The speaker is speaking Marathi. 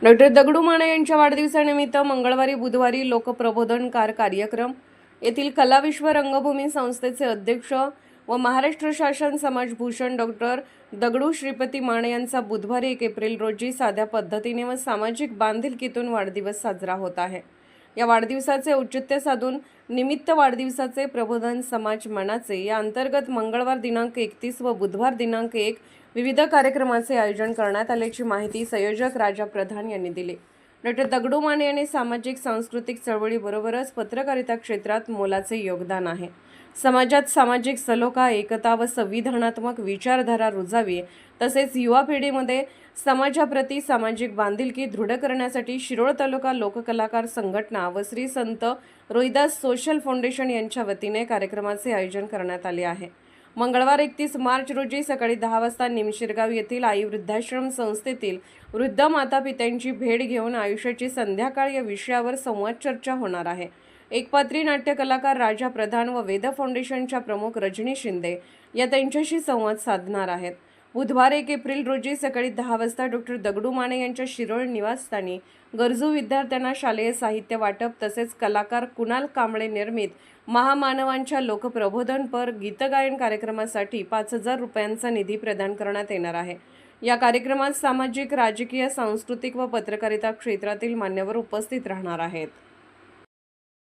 डॉक्टर दगडू माने यांच्या वाढदिवसानिमित्त मंगळवारी बुधवारी लोकप्रबोधनकार कार्यक्रम येथील कलाविश्व रंगभूमी संस्थेचे अध्यक्ष व महाराष्ट्र शासन समाजभूषण डॉक्टर दगडू श्रीपती माने यांचा बुधवारी 1 एप्रिल रोजी साध्या पद्धतीने व सामाजिक बांधिलकीतून वाढदिवस साजरा होत आहे। या वाढदिवसाचे औचित्य साधून निमित्त वाढदिवसाचे प्रबोधन समाज मनाचे या अंतर्गत मंगळवार दिनांक 31 व बुधवार दिनांक 1 विविध कार्यक्रमाचे आयोजन करण्यात आल्याची माहिती संयोजक राजा प्रधान यांनी दिली। डॉक्टर दगडू माने यांनी सामाजिक सांस्कृतिक चळवळीबरोबरच पत्रकारिता क्षेत्रात मोलाचे योगदान आहे। समाजात सामाजिक सलोखा, एकता व संविधानात्मक विचारधारा रुजावी तसेच युवा पिढीमध्ये समाजाप्रती सामाजिक बांधिलकी दृढ करण्यासाठी शिरोळ तालुका लोककलाकार संघटना व श्री संत रोहिदास सोशल फाउंडेशन यांच्या वतीने कार्यक्रमाचे आयोजन करण्यात आले आहे। मंगळवार 31 मार्च रोजी सकाळी 10 वाजता निमशिरगाव येथील आई वृद्धाश्रम संस्थेतील वृद्ध मातापित्यांची भेट घेऊन आयुष्याची संध्याकाळ या विषयावर संवाद चर्चा होणार आहे। एकपात्री नाट्य कलाकार राजा प्रधान व वेद फाउंडेशनच्या प्रमुख रजनी शिंदे या त्यांच्याशी संवाद साधणार आहेत। बुधवार 1 एप्रिल रोजी सकाळी 10 वाजता डॉक्टर दगडू माने यांच्या शिरोळ निवासस्थानी गरजू विद्यार्थ्यांना शालेय साहित्य वाटप तसेच कलाकार कुणाल कांबळे निर्मित महामानवांच्या लोकप्रबोधनपर गीतगायन कार्यक्रमासाठी 5,000 रुपयांचा निधी प्रदान करण्यात येणार आहे। या कार्यक्रमात सामाजिक, राजकीय, सांस्कृतिक व पत्रकारिता क्षेत्रातील मान्यवर उपस्थित राहणार आहेत।